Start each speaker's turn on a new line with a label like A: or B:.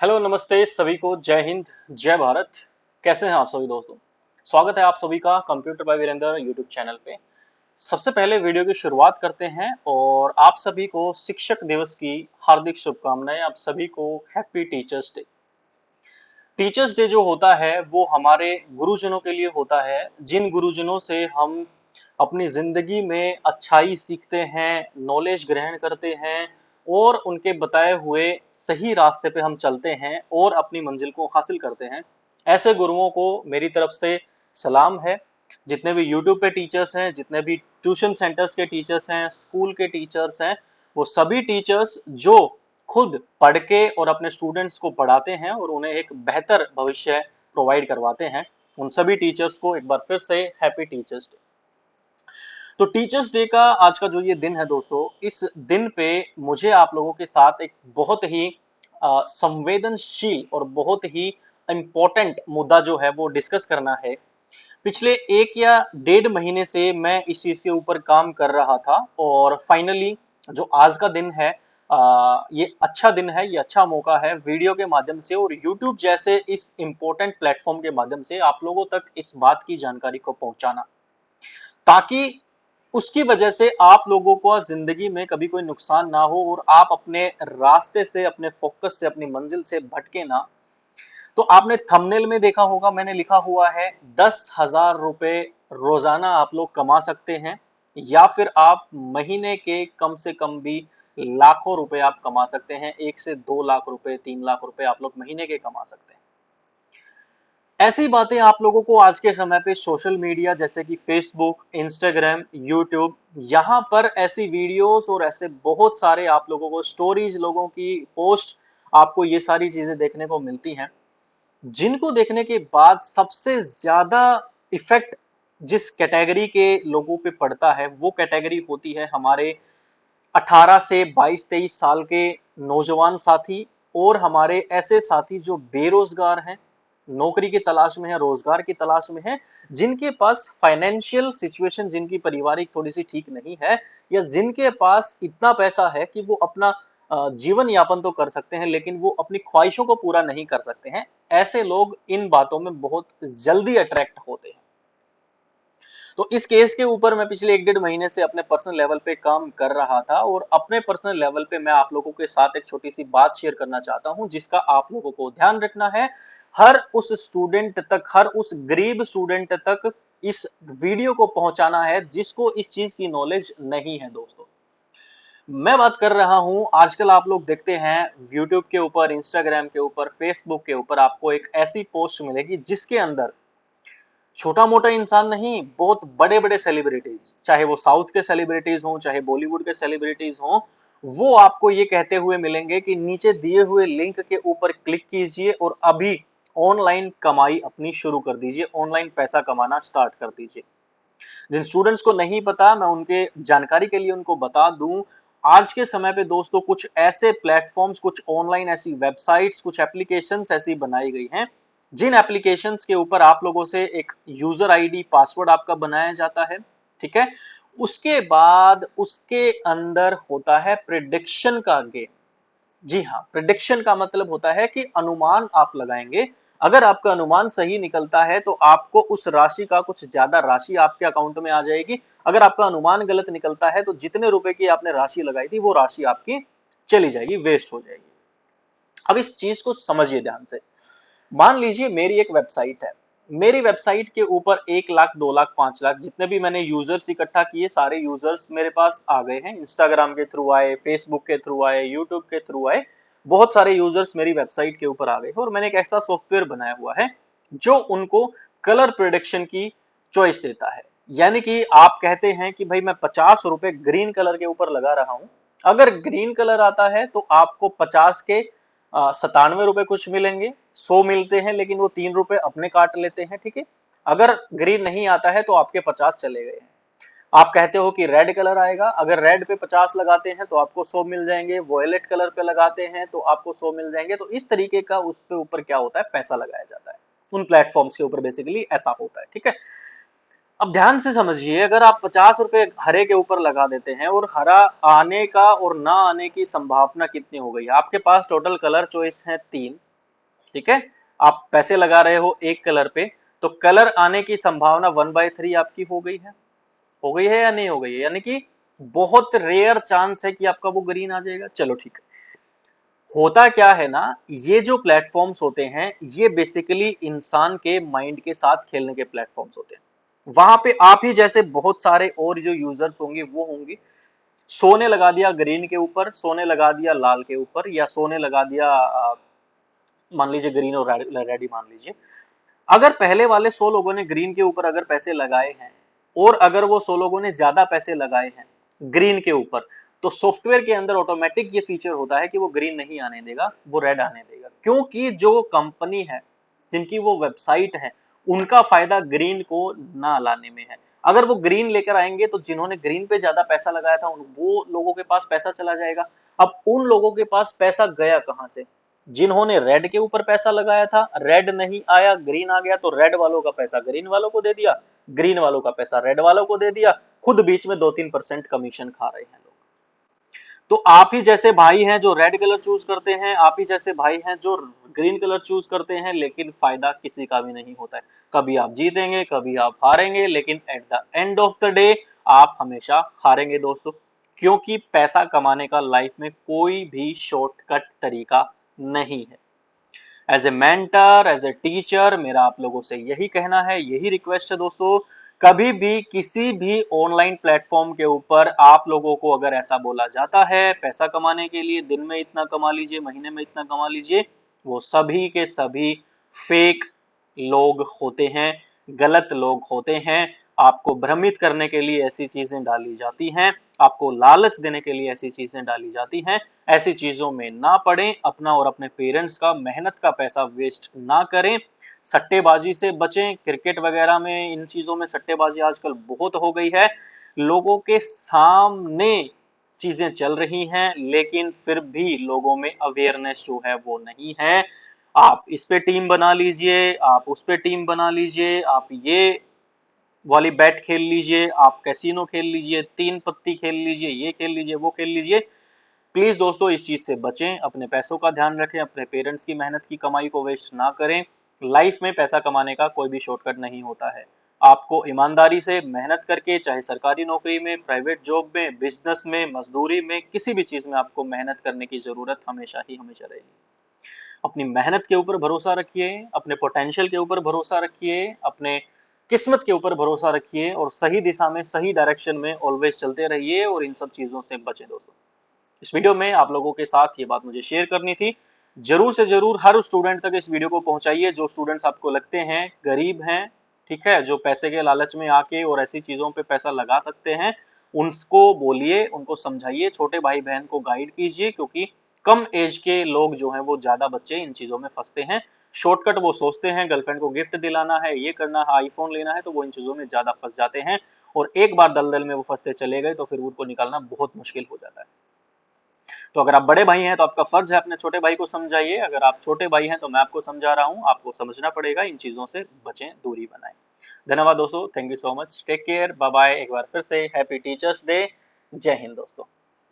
A: Hello नमस्ते सभी को। जय हिंद, जय भारत। कैसे हैं आप सभी दोस्तों? स्वागत है आप सभी का computer by Virendra YouTube channel पे। सबसे पहले वीडियो की शुरुआत करते हैं और आप सभी को शिक्षक दिवस की हार्दिक शुभकामनाएं। आप सभी को happy teachers day. Teachers day जो होता है वो हमारे गुरुजनों के लिए होता है, जिन गुरुजनों से हम अपनी जिंदगी में अच्छाई सीखते हैं, नॉलेज ग्रहण करते हैं और उनके बताए हुए सही रास्ते पे हम चलते हैं और अपनी मंजिल को हासिल करते हैं। ऐसे गुरुओं को मेरी तरफ से सलाम है। जितने भी यूट्यूब पे टीचर्स हैं, जितने भी ट्यूशन सेंटर्स के टीचर्स हैं, स्कूल के टीचर्स हैं, वो सभी टीचर्स जो खुद पढ़ के और अपने स्टूडेंट्स को पढ़ाते हैं और उन्हें एक बेहतर भविष्य प्रोवाइड करवाते हैं, उन सभी टीचर्स को एक बार फिर से हैप्पी टीचर्स डे। तो टीचर्स डे का आज का जो ये दिन है दोस्तों, इस दिन पे मुझे आप लोगों के साथ एक बहुत ही संवेदनशील और बहुत ही इम्पोर्टेंट मुद्दा जो है वो डिस्कस करना है। पिछले 1 या 1.5 महीने से मैं इस चीज के ऊपर काम कर रहा था और फाइनली जो आज का दिन है, ये अच्छा दिन है, ये अच्छा मौका है वीडियो के माध्यम से और यूट्यूब जैसे इस इम्पोर्टेंट प्लेटफॉर्म के माध्यम से आप लोगों तक इस बात की जानकारी को पहुंचाना, ताकि उसकी वजह से आप लोगों को जिंदगी में कभी कोई नुकसान ना हो और आप अपने रास्ते से, अपने फोकस से, अपनी मंजिल से भटके ना। तो आपने थंबनेल में देखा होगा, मैंने लिखा हुआ है 10,000 रुपए रोजाना आप लोग कमा सकते हैं, या फिर आप महीने के कम से कम भी लाखों रुपए आप कमा सकते हैं। 1 से 2 लाख रुपए, 3 लाख रुपए आप लोग महीने के कमा सकते हैं। ऐसी बातें आप लोगों को आज के समय पे सोशल मीडिया जैसे कि फेसबुक, इंस्टाग्राम, यूट्यूब, यहाँ पर ऐसी वीडियोस और ऐसे बहुत सारे आप लोगों को स्टोरीज, लोगों की पोस्ट, आपको ये सारी चीजें देखने को मिलती हैं, जिनको देखने के बाद सबसे ज्यादा इफेक्ट जिस कैटेगरी के लोगों पे पड़ता है वो कैटेगरी होती है हमारे 18 से 22-23 साल के नौजवान साथी और हमारे ऐसे साथी जो बेरोजगार हैं, नौकरी की तलाश में है, रोजगार की तलाश में है, जिनके पास फाइनेंशियल सिचुएशन, जिनकी पारिवारिक थोड़ी सी ठीक नहीं है, या जिनके पास इतना पैसा है कि वो अपना जीवन यापन तो कर सकते हैं लेकिन वो अपनी ख्वाहिशों को पूरा नहीं कर सकते हैं। ऐसे लोग इन बातों में बहुत जल्दी अट्रैक्ट होते हैं। तो इस केस के ऊपर मैं पिछले 1-1.5 महीने से अपने पर्सनल लेवल पे काम कर रहा था और अपने पर्सनल लेवल पे मैं आप लोगों के साथ एक छोटी सी बात शेयर करना चाहता हूं, जिसका आप लोगों को ध्यान रखना है। हर उस स्टूडेंट तक, हर उस गरीब स्टूडेंट तक इस वीडियो को पहुंचाना है जिसको इस चीज की नॉलेज नहीं है दोस्तों। मैं बात कर रहा हूं, आजकल आप लोग देखते हैं यूट्यूब के ऊपर, इंस्टाग्राम के ऊपर, फेसबुक के ऊपर आपको एक ऐसी पोस्ट मिलेगी जिसके अंदर छोटा मोटा इंसान नहीं, बहुत बड़े बड़े सेलिब्रिटीज, चाहे वो साउथ के सेलिब्रिटीज हों, चाहे बॉलीवुड के सेलिब्रिटीज हों, वो आपको ये कहते हुए मिलेंगे कि नीचे दिए हुए लिंक के ऊपर क्लिक कीजिए और अभी ऑनलाइन कमाई अपनी शुरू कर दीजिए, ऑनलाइन पैसा कमाना स्टार्ट कर दीजिए। जिन स्टूडेंट्स को नहीं पता, मैं उनके जानकारी के लिए उनको बता दूं, आज के समय पे दोस्तों कुछ ऐसे प्लेटफॉर्म्स, कुछ ऑनलाइन ऐसी वेबसाइट्स, कुछ एप्लीकेशंस ऐसी बनाई गई हैं, जिन एप्लीकेशंस के ऊपर आप लोगों से एक यूजर आईडी, पासवर्ड आपका बनाया जाता है, ठीक है। उसके बाद उसके अंदर होता है प्रिडिक्शन का गेम। जी हाँ, प्रिडिक्शन का मतलब होता है कि अनुमान आप लगाएंगे। अगर आपका अनुमान सही निकलता है तो आपको उस राशि का कुछ ज्यादा राशि आपके अकाउंट में आ जाएगी। अगर आपका अनुमान गलत निकलता है तो जितने रुपए की आपने राशि लगाई थी वो राशि आपकी चली जाएगी, वेस्ट हो जाएगी। अब इस चीज को समझिए ध्यान से। मान लीजिए मेरी एक वेबसाइट है, मेरी वेबसाइट के ऊपर 1 लाख, 2 लाख, 5 लाख जितने भी मैंने यूजर्स इकट्ठा किए, सारे यूजर्स मेरे पास आ गए हैं। इंस्टाग्राम के थ्रू आए, फेसबुक के थ्रू आए, यूट्यूब के थ्रू आए, बहुत सारे यूजर्स मेरी वेबसाइट के ऊपर आ गए और मैंने एक ऐसा सॉफ्टवेयर बनाया हुआ है जो उनको कलर प्रोडक्शन की चॉइस देता है। यानी कि आप कहते हैं कि भाई मैं 50 रुपए ग्रीन कलर के ऊपर लगा रहा हूं, अगर ग्रीन कलर आता है तो आपको 50 के 97 रुपए कुछ मिलेंगे, 100 मिलते हैं लेकिन वो 3 रुपए अपने काट लेते हैं, ठीक है। अगर ग्रीन नहीं आता है तो आपके 50 चले गए हैं। आप कहते हो कि रेड कलर आएगा, अगर रेड पे 50 लगाते हैं तो आपको 100 मिल जाएंगे, वॉयलेट कलर पे लगाते हैं तो आपको 100 मिल जाएंगे। तो इस तरीके का उस पे ऊपर क्या होता है, पैसा लगाया जाता है। उन प्लेटफॉर्म्स के ऊपर बेसिकली ऐसा होता है, ठीक है। अब ध्यान से समझिए, अगर आप 50 रुपए हरे के ऊपर लगा देते हैं और हरा आने का और ना आने की संभावना कितनी हो गई, आपके पास टोटल कलर चॉइस है 3, ठीक है, आप पैसे लगा रहे हो एक कलर पे, तो कलर आने की संभावना 1/3 आपकी हो गई है या नहीं हो गई है, यानी कि बहुत रेयर चांस है कि आपका वो ग्रीन आ जाएगा। चलो ठीक है। होता क्या है ना, ये जो प्लेटफॉर्म्स होते हैं ये बेसिकली इंसान के माइंड के साथ खेलने के प्लेटफॉर्म्स होते हैं। वहां पे आप ही जैसे बहुत सारे और जो यूजर्स होंगे वो होंगे, सोने लगा दिया ग्रीन के ऊपर, सोने लगा दिया लाल के ऊपर, या सोने लगा दिया मान लीजिए ग्रीन और रेड ही मान लीजिए। अगर पहले वाले 100 लोगों ने ग्रीन के ऊपर अगर पैसे लगाए हैं, और अगर वो 100 लोगों ने ज्यादा पैसे लगाए हैं ग्रीन के ऊपर, तो सॉफ्टवेयर के अंदर ऑटोमेटिक ये फीचर होता है कि वो ग्रीन नहीं आने देगा, वो रेड आने देगा। क्योंकि जो कंपनी है, जिनकी वो वेबसाइट है, उनका फायदा ग्रीन को ना लाने में है। अगर वो ग्रीन लेकर आएंगे तो जिन्होंने ग्रीन पे ज्यादा पैसा लगाया था वो लोगों के पास पैसा चला जाएगा। अब उन लोगों के पास पैसा गया कहां से? जिन्होंने रेड के ऊपर पैसा लगाया था, रेड नहीं आया, ग्रीन आ गया, तो रेड वालों का पैसा ग्रीन वालों को दे दिया, ग्रीन वालों का पैसा रेड वालों को दे दिया, खुद बीच में 2-3% कमीशन खा रहे हैं लोग। तो आप ही जैसे भाई हैं जो रेड कलर चूज करते हैं, आप ही जैसे भाई हैं जो ग्रीन कलर चूज करते हैं, लेकिन फायदा किसी का भी नहीं होता है। कभी आप जीतेंगे, कभी आप हारेंगे, लेकिन at the end of the day आप हमेशा हारेंगे दोस्तों। क्योंकि पैसा कमाने का लाइफ में कोई भी शॉर्टकट तरीका नहीं है। As a mentor, as a teacher, मेरा आप लोगों से यही कहना है, यही रिक्वेस्ट है दोस्तों। कभी भी किसी भी ऑनलाइन प्लेटफॉर्म के ऊपर आप लोगों को अगर ऐसा बोला जाता है पैसा कमाने के लिए दिन में इतना कमा लीजिए, महीने में इतना कमा लीजिए, वो सभी के सभी फेक लोग होते हैं, गलत लोग होते हैं। आपको भ्रमित करने के लिए ऐसी चीजें डाली जाती हैं, आपको लालच देने के लिए ऐसी चीजें डाली जाती हैं। ऐसी चीजों में ना पड़े, अपना और अपने पेरेंट्स का मेहनत का पैसा वेस्ट ना करें। सट्टेबाजी से बचें, क्रिकेट वगैरह में इन चीजों में सट्टेबाजी आजकल बहुत हो गई है। लोगों के सामने चीजें चल रही हैं, लेकिन फिर भी लोगों में अवेयरनेस जो है वो नहीं है। आप इस पे टीम बना लीजिए, आप उस पे टीम बना लीजिए, आप ये वाली बैट खेल लीजिए, आप कैसीनो खेल लीजिए, 3 पत्ती खेल लीजिए, ये खेल लीजिए, वो खेल लीजिए। प्लीज दोस्तों इस चीज से बचें, अपने पैसों का ध्यान रखें, अपने पेरेंट्स की मेहनत की कमाई को वेस्ट ना करें। लाइफ में पैसा कमाने का कोई भी शॉर्टकट नहीं होता है। आपको ईमानदारी से मेहनत करके, चाहे सरकारी नौकरी में, प्राइवेट जॉब में, बिजनेस में, मजदूरी में, किसी भी चीज में आपको मेहनत करने की जरूरत हमेशा ही हमेशा रहेगी। अपनी मेहनत के ऊपर भरोसा रखिए, अपने पोटेंशियल के ऊपर भरोसा रखिए, अपने किस्मत के ऊपर भरोसा रखिए, और सही दिशा में, सही डायरेक्शन में ऑलवेज चलते रहिए, और इन सब चीजों से बचें दोस्तों। इस वीडियो में आप लोगों के साथ ये बात मुझे शेयर करनी थी। जरूर से जरूर हर स्टूडेंट तक इस वीडियो को पहुंचाइए। जो स्टूडेंट्स आपको लगते हैं गरीब हैं, ठीक है, जो पैसे के लालच में आके और ऐसी चीजों पे पैसा लगा सकते हैं, उनको बोलिए, उनको समझाइए, छोटे भाई बहन को गाइड कीजिए। क्योंकि कम एज के लोग जो हैं वो ज्यादा बच्चे इन चीजों में फंसते हैं। शॉर्टकट वो सोचते हैं, गर्लफ्रेंड को गिफ्ट दिलाना है, ये करना है, आईफोन लेना है, तो वो इन चीजों में ज्यादा फंस जाते हैं। और एक बार दलदल में वो फंसते चले गए तो फिर उनको निकालना बहुत मुश्किल हो जाता है। तो अगर आप बड़े भाई हैं तो आपका फर्ज है अपने छोटे भाई को समझाइए। अगर आप छोटे भाई हैं तो मैं आपको समझा रहा हूं, आपको समझना पड़ेगा, इन चीजों से बचें, दूरी बनाएं। धन्यवाद दोस्तों, thank you so much, take care, bye bye. एक बार फिर से हैप्पी टीचर्स डे, जय हिंद दोस्तों।